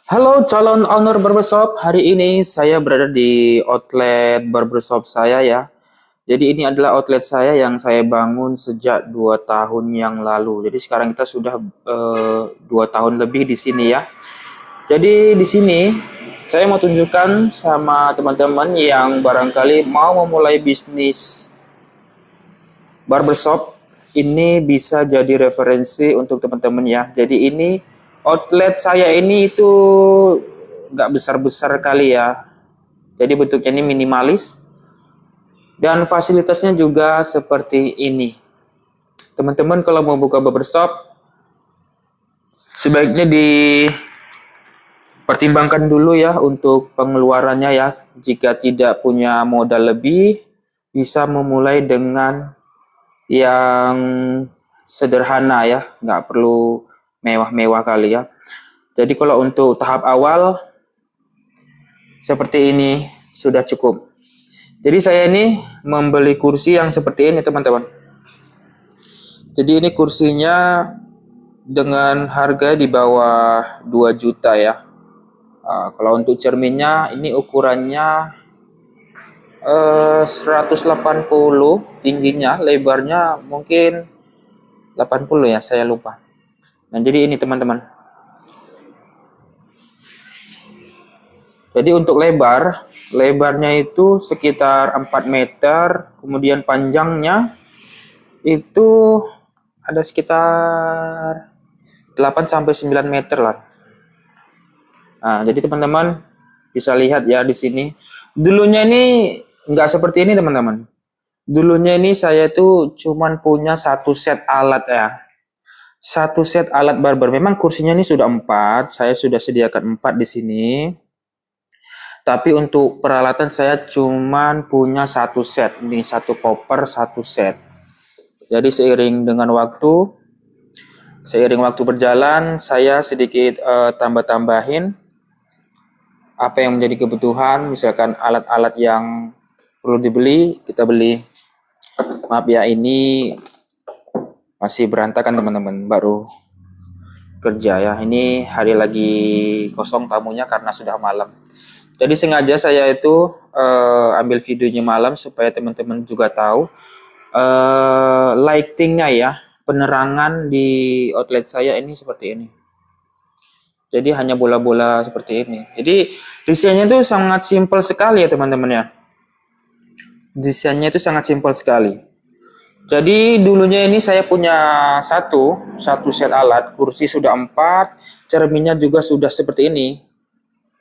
Halo calon owner barbershop, hari ini saya berada di outlet barbershop saya ya. Jadi ini adalah outlet saya yang saya bangun sejak 2 tahun yang lalu. Jadi sekarang kita sudah 2 tahun lebih di sini ya. Jadi di sini saya mau tunjukkan sama teman-teman yang barangkali mau memulai bisnis barbershop. Ini bisa jadi referensi untuk teman-teman ya. Jadi ini outlet saya ini itu nggak besar-besar kali ya. Jadi bentuknya ini minimalis dan fasilitasnya juga seperti ini. Teman-teman kalau mau buka barbershop sebaiknya dipertimbangkan dulu ya untuk pengeluarannya ya. Jika tidak punya modal lebih, bisa memulai dengan yang sederhana ya, nggak perlu mewah-mewah kali ya. Jadi kalau untuk tahap awal seperti ini sudah cukup. Jadi saya ini membeli kursi yang seperti ini teman-teman. Jadi ini kursinya dengan harga di bawah 2 juta ya. Kalau untuk cerminnya ini ukurannya 180 tingginya, lebarnya mungkin 80 ya, saya lupa. Nah jadi ini teman-teman. Jadi untuk lebarnya itu sekitar 4 meter, kemudian panjangnya itu ada sekitar 8 sampai 9 meter lah. Nah, jadi teman-teman bisa lihat ya di sini. Dulunya ini nggak seperti ini teman-teman. Dulunya ini saya itu cuman punya satu set alat ya. Satu set alat barber. Memang kursinya ini sudah 4, saya sudah sediakan 4 di sini. Tapi untuk peralatan saya cuman punya satu set. Ini satu koper, satu set. Jadi seiring waktu berjalan, saya sedikit tambah-tambahin apa yang menjadi kebutuhan. Misalkan alat-alat yang perlu dibeli, kita beli. Maaf ya, ini masih berantakan teman-teman, baru kerja ya. Ini hari lagi kosong tamunya karena sudah malam. Jadi sengaja saya itu ambil videonya malam supaya teman-teman juga tahu lightingnya ya, penerangan di outlet saya ini seperti ini. Jadi hanya bola-bola seperti ini. Jadi desainnya itu sangat simpel sekali ya teman-teman ya. Desainnya itu sangat simpel sekali. Jadi dulunya ini saya punya satu set alat, kursi sudah 4, cerminnya juga sudah seperti ini.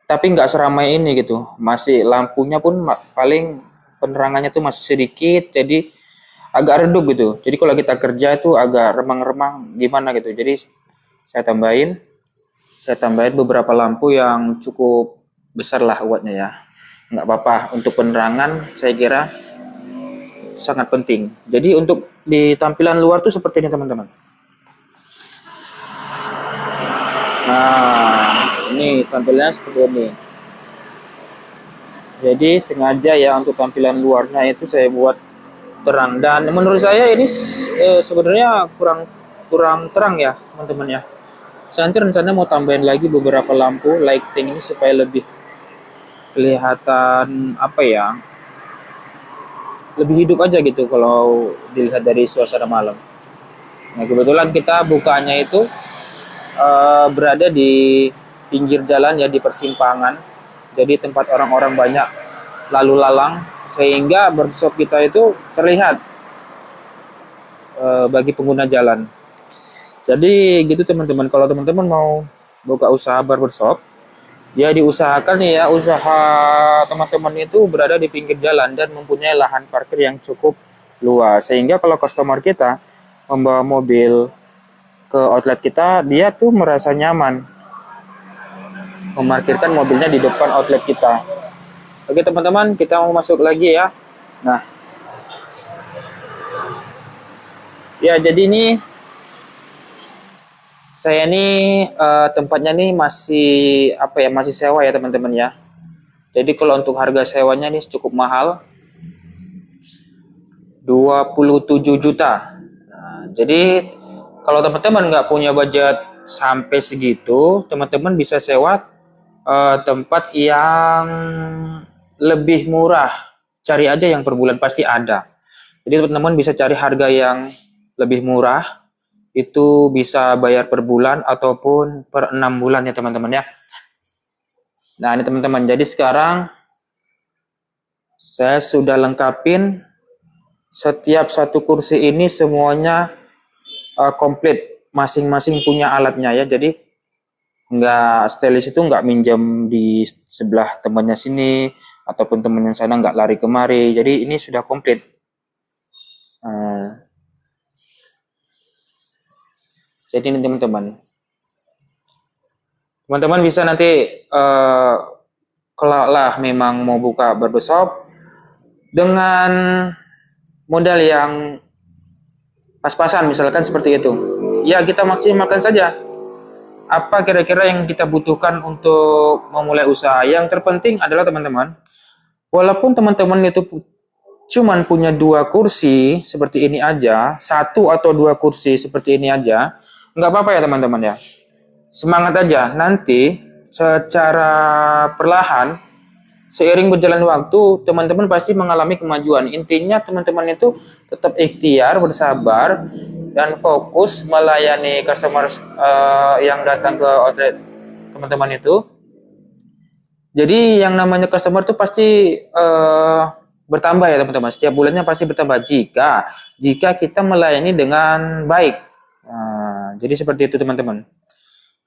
Tapi nggak seramai ini gitu. Masih lampunya pun paling penerangannya tuh masih sedikit, jadi agak redup gitu. Jadi kalau kita kerja itu agak remang-remang gimana gitu. Jadi saya tambahin beberapa lampu yang cukup besar lah wattnya ya. Nggak apa-apa, untuk penerangan saya kira sangat penting. Jadi untuk di tampilan luar tuh seperti ini teman-teman. Nah, ini tampilannya seperti ini. Jadi sengaja ya untuk tampilan luarnya itu saya buat terang, dan menurut saya ini sebenarnya kurang terang ya teman-teman ya. Saya nanti rencana mau tambahin lagi beberapa lampu lighting ini supaya lebih kelihatan apa ya, lebih hidup aja gitu kalau dilihat dari suasana malam. Nah kebetulan kita bukanya itu berada di pinggir jalan ya, di persimpangan. Jadi tempat orang-orang banyak lalu lalang, sehingga barbershop kita itu terlihat bagi pengguna jalan. Jadi gitu teman-teman, kalau teman-teman mau buka usaha barbershop, ya diusahakan ya usaha teman-teman itu berada di pinggir jalan dan mempunyai lahan parkir yang cukup luas, sehingga kalau customer kita membawa mobil ke outlet kita, dia tuh merasa nyaman memarkirkan mobilnya di depan outlet kita. Oke teman-teman, kita mau masuk lagi ya. Nah, ya jadi ini saya ini tempatnya nih masih apa ya, masih sewa ya teman-teman ya. Jadi kalau untuk harga sewanya ini cukup mahal, 27 juta. Nah, jadi kalau teman-teman nggak punya budget sampai segitu, teman-teman bisa sewa tempat yang lebih murah. Cari aja yang per bulan pasti ada. Jadi teman-teman bisa cari harga yang lebih murah. Itu bisa bayar per bulan ataupun per 6 bulan ya teman-teman ya. Nah ini teman-teman, jadi sekarang saya sudah lengkapin setiap satu kursi ini semuanya komplit, masing-masing punya alatnya ya. Jadi nggak stylist itu nggak minjem di sebelah temannya sini ataupun temannya sana nggak lari kemari. Jadi ini sudah komplit. Jadi ini teman-teman bisa nanti kalau lah memang mau buka barbershop dengan modal yang pas-pasan misalkan seperti itu, ya kita maksimalkan saja apa kira-kira yang kita butuhkan untuk memulai usaha. Yang terpenting adalah teman-teman, walaupun teman-teman itu cuman punya 2 kursi seperti ini aja, 1 atau 2 kursi seperti ini aja, nggak apa-apa ya teman-teman ya. Semangat aja, nanti secara perlahan seiring berjalan waktu teman-teman pasti mengalami kemajuan. Intinya teman-teman itu tetap ikhtiar, bersabar, dan fokus melayani customer yang datang ke outlet teman-teman itu. Jadi yang namanya customer itu pasti bertambah ya teman-teman. Setiap bulannya pasti bertambah jika kita melayani dengan baik. Nah, jadi seperti itu teman-teman.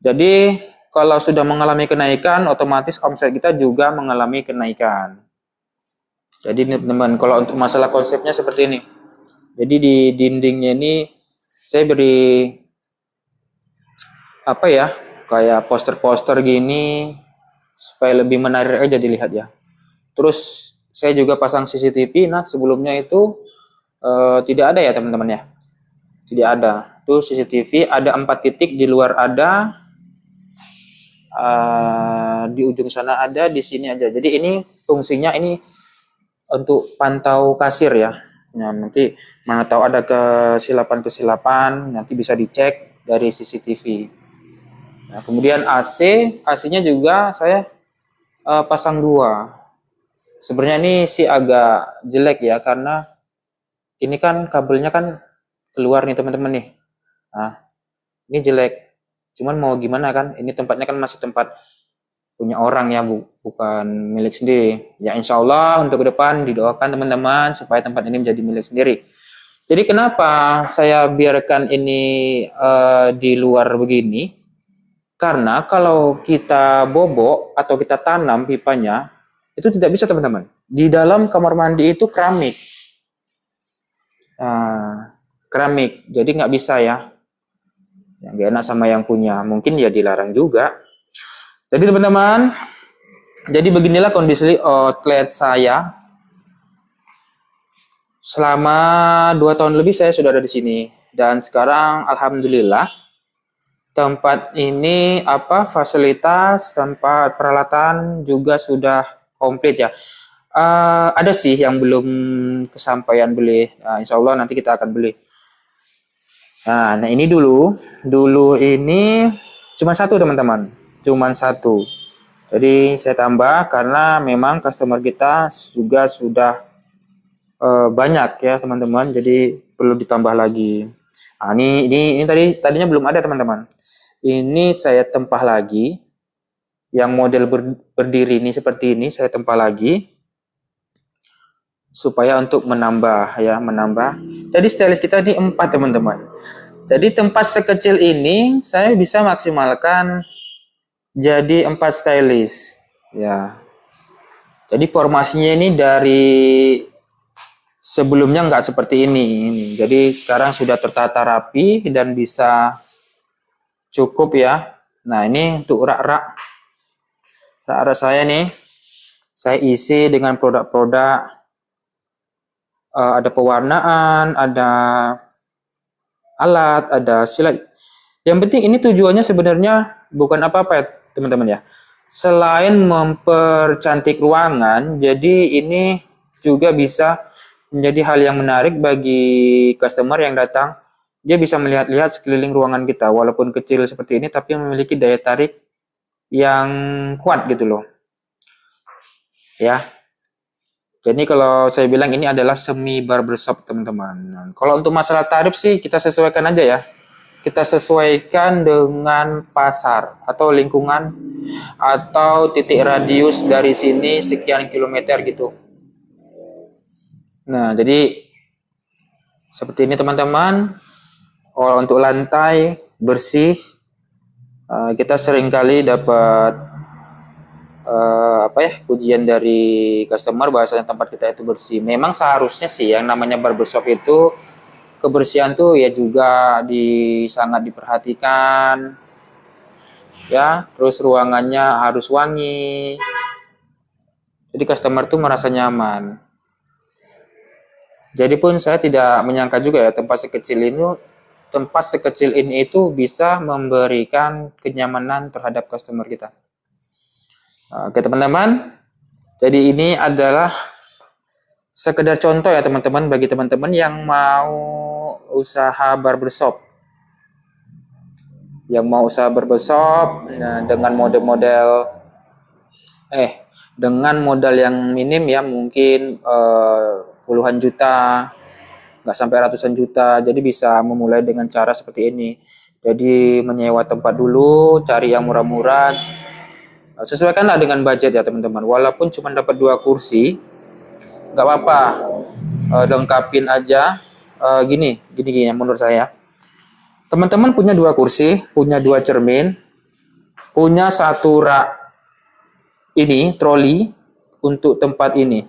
Jadi kalau sudah mengalami kenaikan, otomatis omset kita juga mengalami kenaikan. Jadi teman-teman, kalau untuk masalah konsepnya seperti ini. Jadi di dindingnya ini saya beri apa ya, kayak poster-poster gini supaya lebih menarik aja dilihat ya. Terus saya juga pasang CCTV. Nah sebelumnya itu tidak ada ya teman-teman ya. Tidak ada. Tuh CCTV ada 4 titik, di luar ada. Di ujung sana ada, di sini aja. Jadi ini fungsinya ini untuk pantau kasir ya. Nah, nanti mana tahu ada kesilapan nanti bisa dicek dari CCTV. Nah, kemudian AC-nya juga saya pasang 2. Sebenarnya ini sih agak jelek ya, karena ini kan kabelnya kan keluar nih teman-teman nih. Nah, ini jelek. Cuman mau gimana kan, ini tempatnya kan masih tempat punya orang ya, bukan milik sendiri. Ya insya Allah untuk ke depan didoakan teman-teman supaya tempat ini menjadi milik sendiri. Jadi kenapa saya biarkan ini di luar begini? Karena kalau kita bobok atau kita tanam pipanya, itu tidak bisa teman-teman. Di dalam kamar mandi itu keramik. Keramik, jadi nggak bisa ya. Yang gak enak sama yang punya, mungkin ya dilarang juga. Jadi teman-teman, jadi beginilah kondisi outlet saya. Selama 2 tahun lebih saya sudah ada di sini, dan sekarang alhamdulillah tempat ini fasilitas tempat peralatan juga sudah komplit ya. Ada sih yang belum kesampaian beli. Nah, insya Allah nanti kita akan beli. Nah ini dulu ini cuma 1 teman-teman, cuma 1. Jadi saya tambah karena memang customer kita juga sudah banyak ya teman-teman, jadi perlu ditambah lagi. Nah, ini tadinya belum ada teman-teman. Ini saya tempah lagi, yang model berdiri ini seperti ini saya tempah lagi supaya untuk menambah. Jadi stylist kita ini 4 teman-teman. Jadi tempat sekecil ini saya bisa maksimalkan jadi 4 stylist ya. Jadi formasinya ini dari sebelumnya nggak seperti ini. Jadi sekarang sudah tertata rapi dan bisa cukup ya. Nah ini untuk rak-rak saya nih, saya isi dengan produk-produk. Ada pewarnaan, ada alat, ada silat. Yang penting ini tujuannya sebenarnya bukan apa-apa ya teman-teman ya. Selain mempercantik ruangan, jadi ini juga bisa menjadi hal yang menarik bagi customer yang datang. Dia bisa melihat-lihat sekeliling ruangan kita, walaupun kecil seperti ini tapi memiliki daya tarik yang kuat gitu loh. Ya. Jadi kalau saya bilang ini adalah semi barbershop teman-teman. Nah, kalau untuk masalah tarif sih kita sesuaikan aja ya. Kita sesuaikan dengan pasar atau lingkungan atau titik radius dari sini sekian kilometer gitu. Nah, jadi seperti ini teman-teman. Kalau untuk lantai bersih, kita seringkali dapat pujian dari customer bahasanya tempat kita itu bersih. Memang seharusnya sih yang namanya barbershop itu kebersihan tuh ya juga sangat diperhatikan ya, terus ruangannya harus wangi. Jadi customer tuh merasa nyaman. Jadi pun saya tidak menyangka juga ya tempat sekecil ini itu bisa memberikan kenyamanan terhadap customer kita. Oke teman-teman, jadi ini adalah sekedar contoh ya teman-teman bagi teman-teman yang mau usaha barbershop. Yang mau usaha barbershop dengan modal yang minim ya, mungkin puluhan juta, nggak sampai ratusan juta. Jadi bisa memulai dengan cara seperti ini. Jadi menyewa tempat dulu, cari yang murah-murah. Sesuaikanlah dengan budget ya teman-teman. Walaupun cuma dapat 2 kursi, nggak apa-apa. Lengkapin aja. Gini menurut saya. Teman-teman punya 2 kursi, punya 2 cermin, punya 1 rak ini troli untuk tempat ini.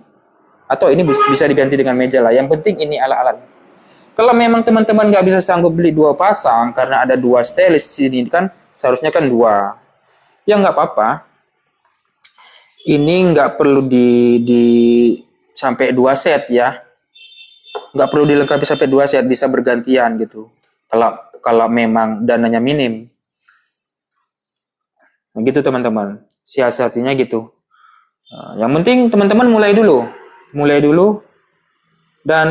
Atau ini bisa diganti dengan meja lah. Yang penting ini alat-alat. Kalau memang teman-teman nggak bisa sanggup beli 2 pasang karena ada 2 stylist sini kan, seharusnya kan 2. Ya nggak apa-apa. Ini nggak perlu sampai 2 set ya. Nggak perlu dilengkapi sampai 2 set, bisa bergantian gitu. Kalau memang dananya minim. Nah, gitu teman-teman. Siasatinya gitu. Yang penting teman-teman mulai dulu dan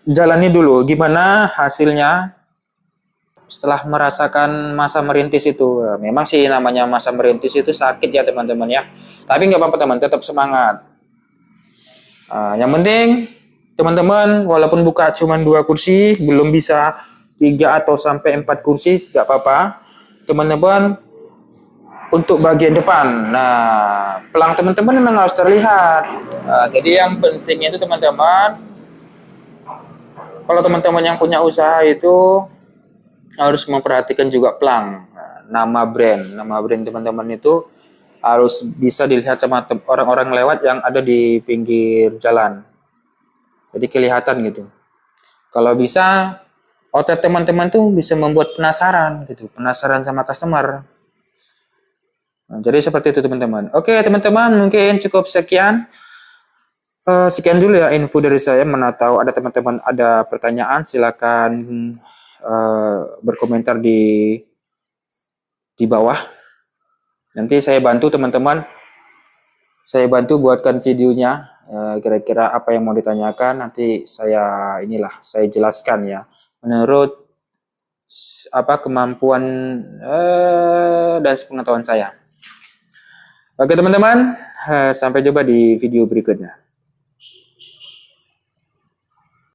jalani dulu gimana hasilnya setelah merasakan masa merintis itu. Memang sih namanya masa merintis itu sakit ya teman-teman ya, tapi nggak apa-apa teman, tetap semangat. Yang penting teman-teman walaupun buka cuma 2 kursi, belum bisa 3 atau sampai 4 kursi, nggak apa-apa teman-teman. Untuk bagian depan, nah pelang teman-teman memang harus terlihat. Jadi yang penting itu teman-teman, kalau teman-teman yang punya usaha itu harus memperhatikan juga pelang. Nama brand teman-teman itu harus bisa dilihat sama orang-orang lewat yang ada di pinggir jalan. Jadi kelihatan gitu. Kalau bisa, outlet teman-teman tuh bisa membuat penasaran gitu, penasaran sama customer. Nah, jadi seperti itu teman-teman. Oke teman-teman, mungkin cukup sekian. Sekian dulu ya info dari saya. Mana tahu ada teman-teman ada pertanyaan, silakan berkomentar di bawah. Nanti saya bantu teman-teman. Saya bantu buatkan videonya. Kira-kira apa yang mau ditanyakan nanti saya jelaskan ya. Menurut kemampuan dan sepengetahuan saya. Oke teman-teman, sampai jumpa di video berikutnya.